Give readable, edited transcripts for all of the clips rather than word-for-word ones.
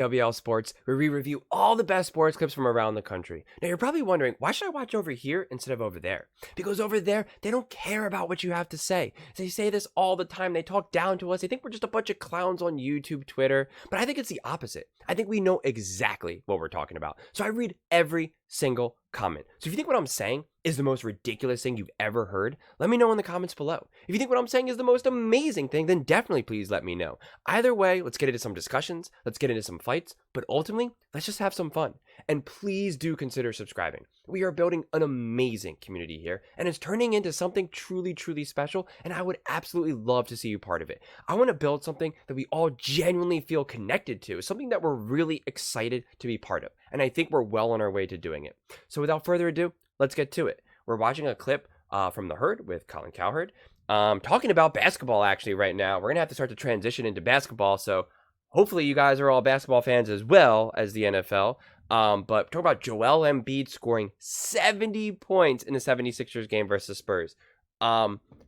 WL Sports, where we review all the best sports clips from around the country. Now, you're probably wondering, why should I watch over here instead of over there? Because over there, they don't care about what you have to say. They say this all the time. They talk down to us. They think we're just a bunch of clowns on YouTube, Twitter. But I think it's the opposite. I think we know exactly what we're talking about. So I read every single comment. So if you think what I'm saying is the most ridiculous thing you've ever heard, let me know in the comments below. If you think what I'm saying is the most amazing thing, then definitely please let me know. Either way, let's get into some discussions, let's get into some fights, but ultimately, let's just have some fun. And please do consider subscribing. We are building an amazing community here, and it's turning into something truly, truly special, and I would absolutely love to see you part of it. I want to build something that we all genuinely feel connected to, something that we're really excited to be part of, and I think we're well on our way to doing it. So without further ado, let's get to it. We're watching a clip from The Herd with Colin Cowherd, talking about basketball actually right now. We're going to have to start to transition into basketball, so hopefully you guys are all basketball fans as well as the NFL. But talk about Joel Embiid scoring 70 points in the 76ers game versus Spurs.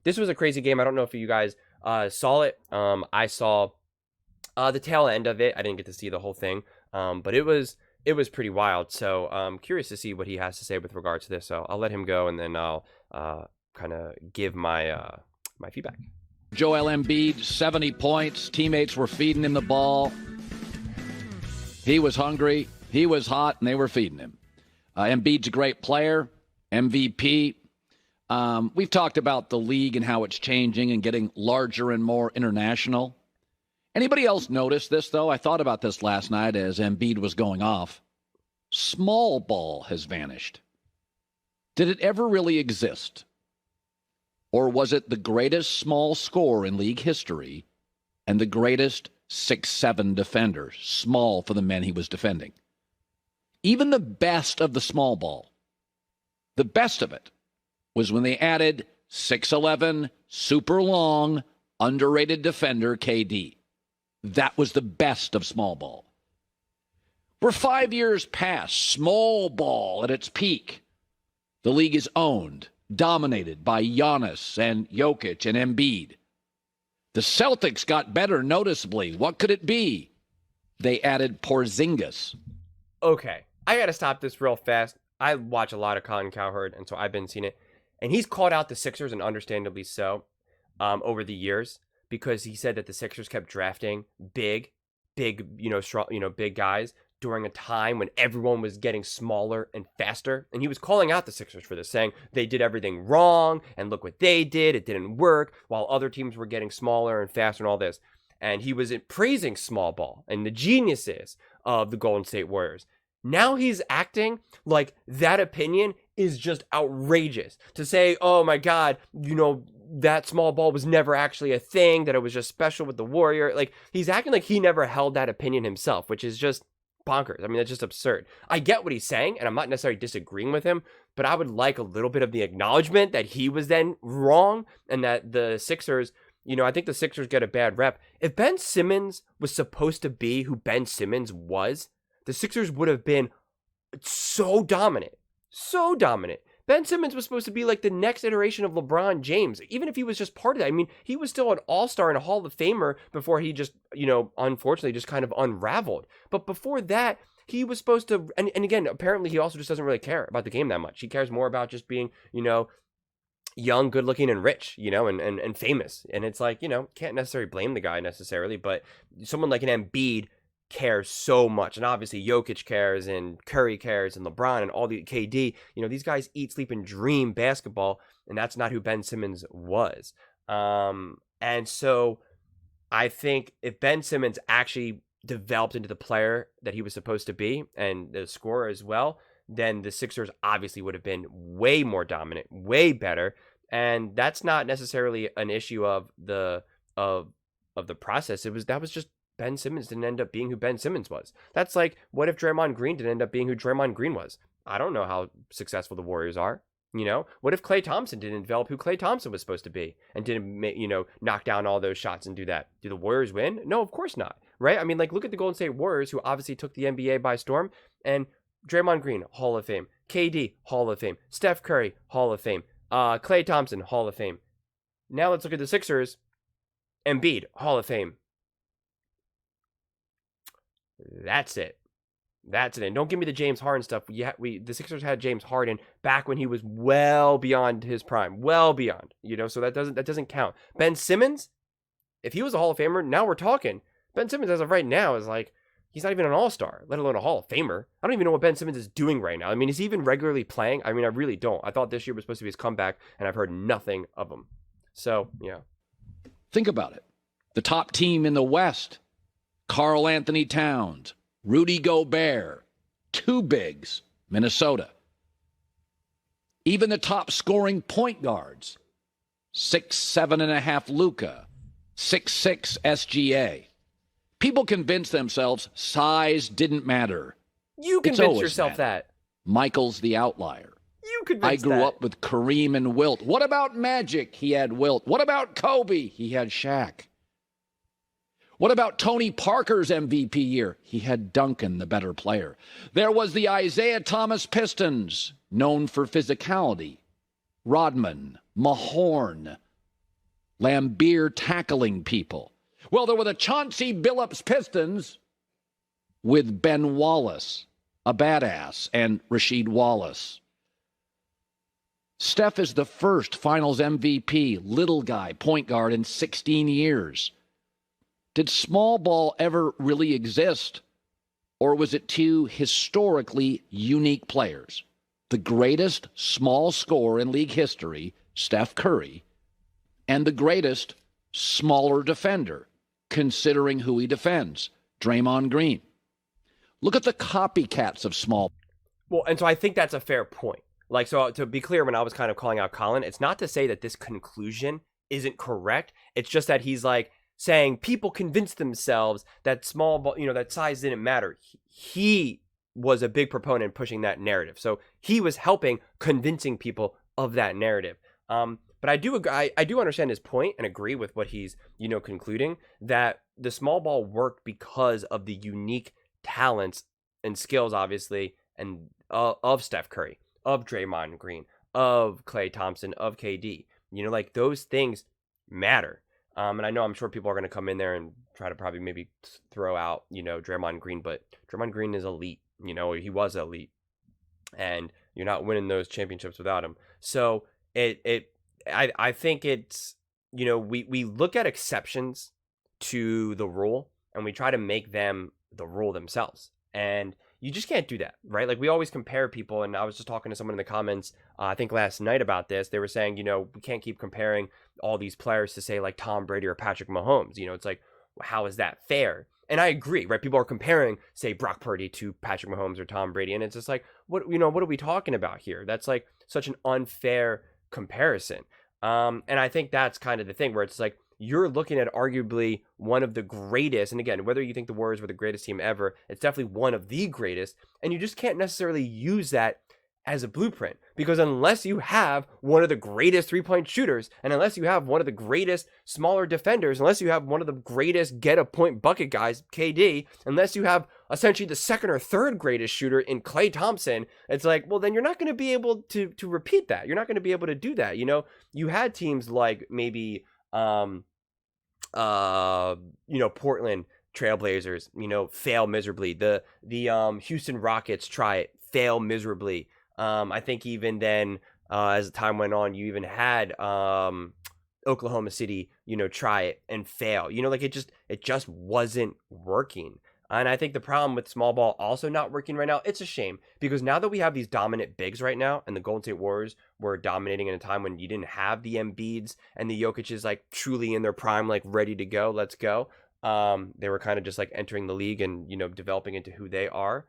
This was a crazy game. I don't know if you guys saw it. I saw the tail end of it. I didn't get to see the whole thing, but it was pretty wild. So I'm curious to see what he has to say with regards to this. So I'll let him go, and then I'll kind of give my my feedback. Joel Embiid, 70 points. Teammates were feeding him the ball. He was hungry. He was hot, and they were feeding him. Embiid's a great player, MVP. We've talked about the league and how it's changing and getting larger and more international. Anybody else notice this, though? I thought about this last night as Embiid was going off. Small ball has vanished. Did it ever really exist? Or was it the greatest small score in league history and the greatest 6'7" defender, small for the men he was defending? Even the best of the small ball, the best of it, was when they added 6'11", super long, underrated defender KD. That was the best of small ball. We're 5 years past small ball at its peak. The league is owned, dominated by Giannis and Jokic and Embiid. The Celtics got better noticeably. What could it be? They added Porzingis. Okay, I got to stop this real fast. I watch a lot of Colin Cowherd, and so I've been seeing it. And he's called out the Sixers, and understandably so, over the years, because he said that the Sixers kept drafting big, strong, big guys during a time when everyone was getting smaller and faster. And he was calling out the Sixers for this, saying they did everything wrong, and look what they did. It didn't work, while other teams were getting smaller and faster and all this. And he was praising small ball and the geniuses of the Golden State Warriors. Now he's acting like that opinion is just outrageous. To say, oh my God, that small ball was never actually a thing, that it was just special with the Warrior. Like, he's acting like he never held that opinion himself, which is just bonkers. I mean, that's just absurd. I get what he's saying, and I'm not necessarily disagreeing with him, but I would like a little bit of the acknowledgement that he was then wrong, and that the Sixers, I think the Sixers get a bad rep. If Ben Simmons was supposed to be who Ben Simmons was, the Sixers would have been so dominant. So dominant. Ben Simmons was supposed to be like the next iteration of LeBron James, even if he was just part of that. I mean, he was still an all-star and a Hall of Famer before he just, unfortunately just kind of unraveled. But before that, he was supposed to, and again, apparently he also just doesn't really care about the game that much. He cares more about just being, young, good looking, and rich, and famous. And it's like, can't necessarily blame the guy necessarily, but someone like an Embiid cares so much, and obviously Jokic cares, and Curry cares, and LeBron, and all the KD. These guys eat, sleep, and dream basketball, and that's not who Ben Simmons was. And so I think if Ben Simmons actually developed into the player that he was supposed to be, and the scorer as well, then the Sixers obviously would have been way more dominant, way better. And that's not necessarily an issue of the process. That was just Ben Simmons didn't end up being who Ben Simmons was. That's like, what if Draymond Green didn't end up being who Draymond Green was? I don't know how successful the Warriors are. What if Klay Thompson didn't develop who Klay Thompson was supposed to be and didn't, knock down all those shots and do that? Do the Warriors win? No, of course not. Right? I mean, like, look at the Golden State Warriors, who obviously took the NBA by storm, and Draymond Green, Hall of Fame. KD, Hall of Fame. Steph Curry, Hall of Fame. Klay Thompson, Hall of Fame. Now let's look at the Sixers. Embiid, Hall of Fame. That's it. That's it. And don't give me the James Harden stuff. The Sixers had James Harden back when he was well beyond his prime, well beyond. So that doesn't count. Ben Simmons, if he was a Hall of Famer, now we're talking. Ben Simmons, as of right now, is like he's not even an All-Star, let alone a Hall of Famer. I don't even know what Ben Simmons is doing right now. I mean, is he even regularly playing? I mean, I really don't. I thought this year was supposed to be his comeback, and I've heard nothing of him. So yeah, think about it. The top team in the West: Karl Anthony Towns, Rudy Gobert, two bigs, Minnesota. Even the top scoring point guards: 6'7.5" Luka, 6'6" SGA. People convince themselves size didn't matter. You convince yourself that. Michael's the outlier. You convinced I grew up with Kareem and Wilt. What about Magic? He had Wilt. What about Kobe? He had Shaq. What about Tony Parker's MVP year? He had Duncan, the better player. There was the Isaiah Thomas Pistons, known for physicality. Rodman, Mahorn, Lambeer tackling people. Well, there were the Chauncey Billups Pistons with Ben Wallace, a badass, and Rasheed Wallace. Steph is the first Finals MVP, little guy, point guard in 16 years. Did small ball ever really exist, or was it two historically unique players? The greatest small scorer in league history, Steph Curry, and the greatest smaller defender, considering who he defends, Draymond Green. Look at the copycats of small. Well, and so I think that's a fair point. Like, so to be clear, when I was kind of calling out Colin, it's not to say that this conclusion isn't correct. It's just that he's like saying people convinced themselves that small ball, that size didn't matter. He was a big proponent pushing that narrative. So he was helping convincing people of that narrative. But I do understand his point and agree with what he's, concluding, that the small ball worked because of the unique talents and skills, obviously, and of Steph Curry, of Draymond Green, of Klay Thompson, of KD. Like those things matter. And I know I'm sure people are going to come in there and try to probably maybe throw out, Draymond Green, but Draymond Green is elite. He was elite, and you're not winning those championships without him. So I think it's, we look at exceptions to the rule and we try to make them the rule themselves. And you just can't do that, right? Like we always compare people. And I was just talking to someone in the comments, I think last night about this. They were saying, we can't keep comparing all these players to say like Tom Brady or Patrick Mahomes. It's like, how is that fair? And I agree, right? People are comparing, say, Brock Purdy to Patrick Mahomes or Tom Brady. And it's just like, what are we talking about here? That's like such an unfair comparison. And I think that's kind of the thing where it's like, you're looking at arguably one of the greatest. And again, whether you think the Warriors were the greatest team ever, it's definitely one of the greatest. And you just can't necessarily use that as a blueprint, because unless you have one of the greatest three-point shooters, and unless you have one of the greatest smaller defenders, unless you have one of the greatest get-a-point bucket guys, KD, unless you have essentially the second or third greatest shooter in Klay Thompson, it's like, well, then you're not going to be able to repeat that. You're not going to be able to do that. You had teams like maybe, Portland Trailblazers, fail miserably. The Houston Rockets try it, fail miserably. I think even then, as the time went on, you even had Oklahoma City, try it and fail. Like it just wasn't working. And I think the problem with small ball also not working right now, it's a shame, because now that we have these dominant bigs right now, and the Golden State Warriors were dominating in a time when you didn't have the Embiids and the Jokic's like truly in their prime, like ready to go, let's go. They were kind of just like entering the league and, developing into who they are.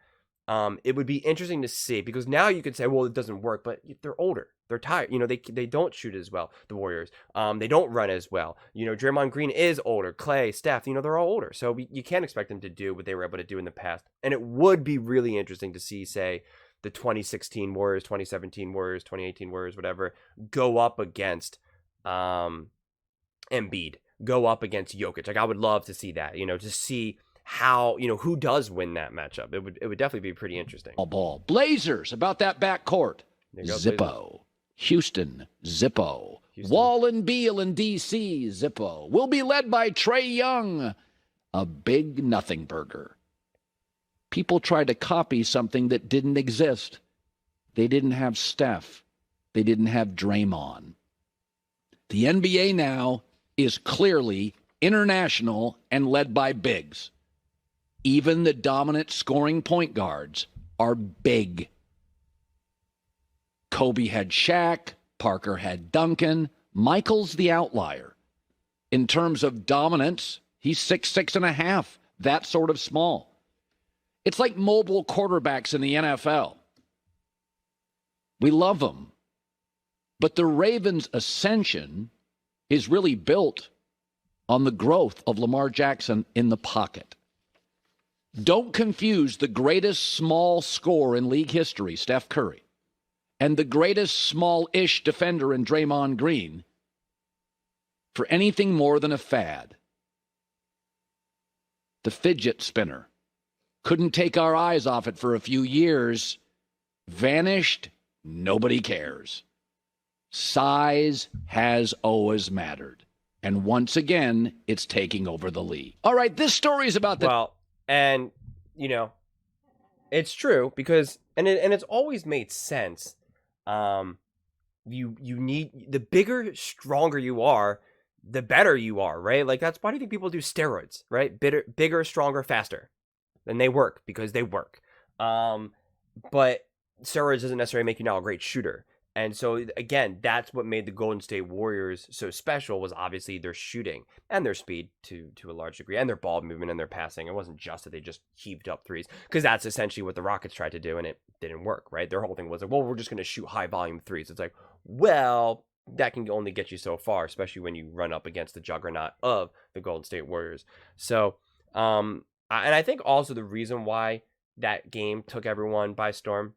It would be interesting to see, because now you could say, well, it doesn't work, but they're older. They're tired. They don't shoot as well, the Warriors. They don't run as well. Draymond Green is older. Klay, Steph, they're all older. So you can't expect them to do what they were able to do in the past. And it would be really interesting to see, say, the 2016 Warriors, 2017 Warriors, 2018 Warriors, whatever, go up against Embiid, go up against Jokic. Like, I would love to see that, to see how, who does win that matchup. It would definitely be pretty interesting. Ball. Blazers, about that backcourt. Zippo. Blazers. Houston, Zippo. Houston. Wall and Beal in D.C., Zippo. Will be led by Trae Young, a big nothing burger. people tried to copy something that didn't exist. They didn't have Steph. They didn't have Draymond. The NBA now is clearly international and led by bigs. Even the dominant scoring point guards are big. Kobe had Shaq. Parker had Duncan. Michael's the outlier. In terms of dominance, he's 6'6.5", that sort of small. It's like mobile quarterbacks in the NFL. We love them. But the Ravens' ascension is really built on the growth of Lamar Jackson in the pocket. Don't confuse the greatest small scorer in league history, Steph Curry, and the greatest small-ish defender in Draymond Green for anything more than a fad. The fidget spinner. Couldn't take our eyes off it for a few years. Vanished. Nobody cares. Size has always mattered. And once again, it's taking over the league. All right, this story is about the... Well, and, you know, it's true because, and it's always made sense. You need, the bigger, stronger you are, the better you are, right? Like, that's why do you think people do steroids, right? Bigger, stronger, faster. And they work because they work. But steroids doesn't necessarily make you now a great shooter. And so, again, that's what made the Golden State Warriors so special was obviously their shooting and their speed to a large degree and their ball movement and their passing. It wasn't just that they just heaved up threes because that's essentially what the Rockets tried to do and it didn't work, right? Their whole thing was like, well, we're just going to shoot high volume threes. It's like, well, that can only get you so far, especially when you run up against the juggernaut of the Golden State Warriors. So, and I think also the reason why that game took everyone by storm,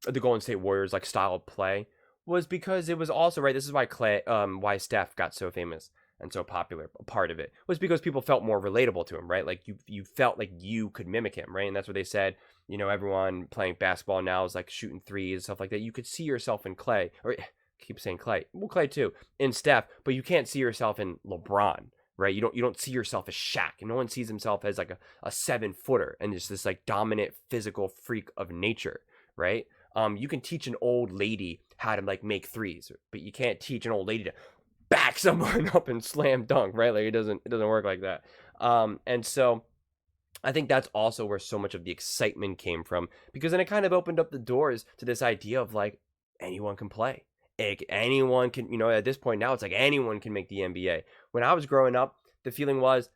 the Golden State Warriors like style of play, was because it was also, right, this is why why Steph got so famous and so popular. A part of it was because people felt more relatable to him, right? Like you felt like you could mimic him, right? And that's what they said, you know, everyone playing basketball now is like shooting threes, stuff like that. You could see yourself in Clay, or keep saying Clay, well, Clay too, in Steph, but you can't see yourself in LeBron, right? You don't see yourself as Shaq. And no one sees himself as like a 7-footer and just this like dominant physical freak of nature, right? You can teach an old lady how to like make threes, but you can't teach an old lady to back someone up and slam dunk, right? Like it doesn't work like that. And so I think that's also where so much of the excitement came from, because then it kind of opened up the doors to this idea of like anyone can play. Anyone can, you know, at this point now it's like anyone can make the NBA. When I was growing up, the feeling was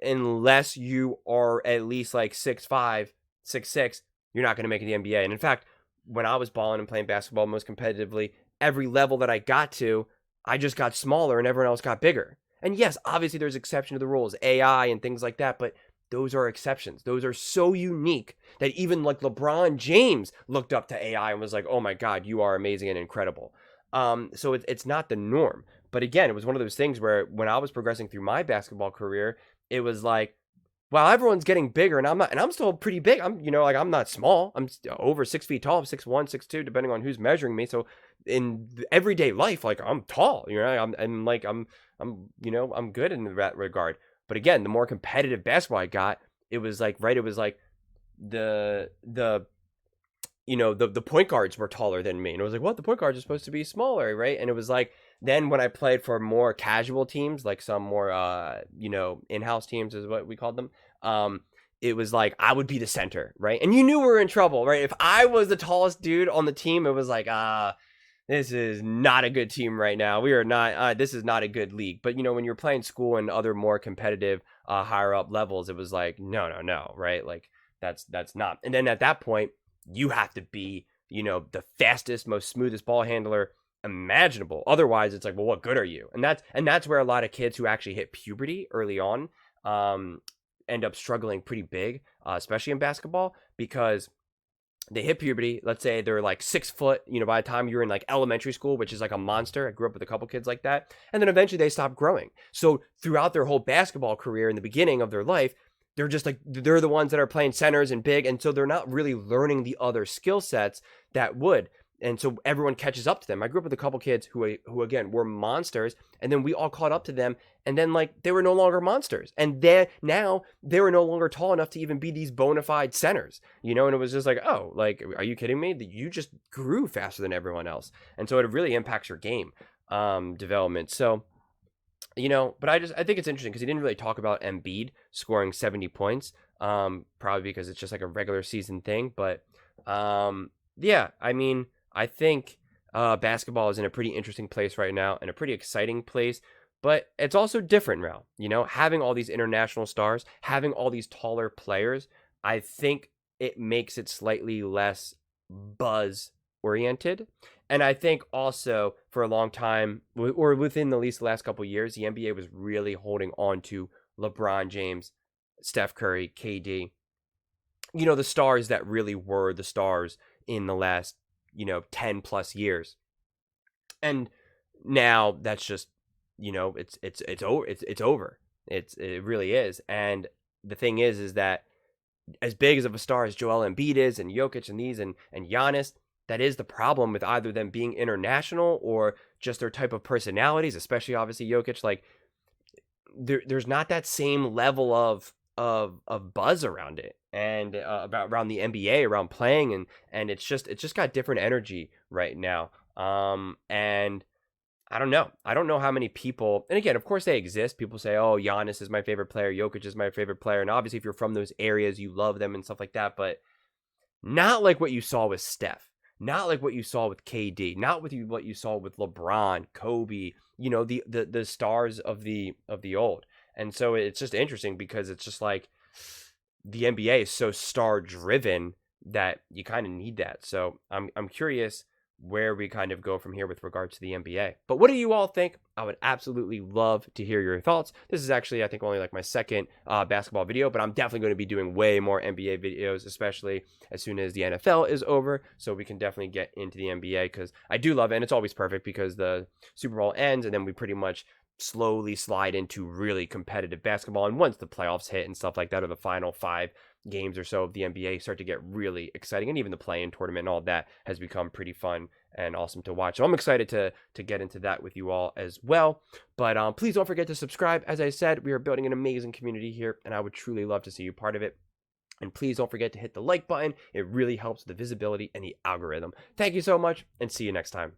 unless you are at least like 6'5", 6'6", you're not going to make the NBA. And in fact, when I was balling and playing basketball most competitively, every level that I got to, I just got smaller and everyone else got bigger. And yes, obviously there's exception to the rules, AI and things like that, but those are exceptions. Those are so unique that even like LeBron James looked up to AI and was like, oh my God, you are amazing and incredible. So it's not the norm. But again, it was one of those things where when I was progressing through my basketball career, it was like, wow, everyone's getting bigger and I'm not, and I'm still pretty big. I'm, you know, like I'm not small. I'm over 6 feet tall, 6'1", 6'2", depending on who's measuring me. So in everyday life, like I'm tall, you know, I'm, you know, I'm good in that regard. But again, the more competitive basketball I got, it was like, right, it was like the you know, the point guards were taller than me. And it was like, what? The point guards are supposed to be smaller, right? And it was like, then when I played for more casual teams, like some more, you know, in-house teams is what we called them, it was like, I would be the center, right? And you knew we were in trouble, right? If I was the tallest dude on the team, it was like, this is not a good team right now. We are not, this is not a good league. But, you know, when you're playing school and other more competitive, higher up levels, it was like, no, right? Like, that's not. And then at that point, you have to be, you know, the fastest, most smoothest ball handler imaginable. Otherwise, it's like, well, what good are you? And that's where a lot of kids who actually hit puberty early on end up struggling pretty big, especially in basketball, because they hit puberty. Let's say they're like 6 foot, you know, by the time you're in like elementary school, which is like a monster. I grew up with a couple kids like that. And then eventually they stop growing. So throughout their whole basketball career in the beginning of their life, they're just like, they're the ones that are playing centers and big. And so they're not really learning the other skill sets that would. and so everyone catches up to them. I grew up with a couple kids who again were monsters, and then we all caught up to them, and then like they were no longer monsters, and then now they were no longer tall enough to even be these bona fide centers, you know. And it was just like, oh, like, are you kidding me? That you just grew faster than everyone else, and so it really impacts your game development. So, you know, but I think it's interesting because he didn't really talk about Embiid scoring 70 points, probably because it's just like a regular season thing. But yeah, I mean, I think basketball is in a pretty interesting place right now and a pretty exciting place. But it's also different now, you know, having all these international stars, having all these taller players. I think it makes it slightly less buzz oriented. And I think also for a long time, or within at least the last couple of years, the NBA was really holding on to LeBron James, Steph Curry, KD, you know, the stars that really were the stars in the last, you know, 10 plus years. And now that's just, you know, it's over. It's over. It really is. And the thing is that as big as of a star as Joel Embiid is, and Jokic and these and Giannis, that is the problem with either them being international or just their type of personalities, especially obviously Jokic. Like there's not that same level of buzz around it, and about around the NBA, around playing, and it's just got different energy right now. And I don't know. I don't know how many people, and again, of course they exist. People say, oh, Giannis is my favorite player, Jokic is my favorite player. And obviously if you're from those areas, you love them and stuff like that, but not like what you saw with Steph, not like what you saw with KD, not with what you saw with LeBron, Kobe, you know, the stars of the old. And so it's just interesting because it's just like the NBA is so star driven that you kind of need that. So I'm curious where we kind of go from here with regards to the NBA. But what do you all think? I would absolutely love to hear your thoughts. This is actually, I think, only like my second basketball video, but I'm definitely going to be doing way more NBA videos, especially as soon as the NFL is over. So we can definitely get into the NBA because I do love it, and it's always perfect because the Super Bowl ends and then we pretty much slowly slide into really competitive basketball. And once the playoffs hit and stuff like that, or the final 5 games or so of the NBA start to get really exciting, and even the play-in tournament and all that has become pretty fun and awesome to watch. So I'm excited to get into that with you all as well. But please don't forget to subscribe. As I said, we are building an amazing community here, and I would truly love to see you part of it. And please don't forget to hit the like button. It really helps the visibility and the algorithm. Thank you so much, and see you next time.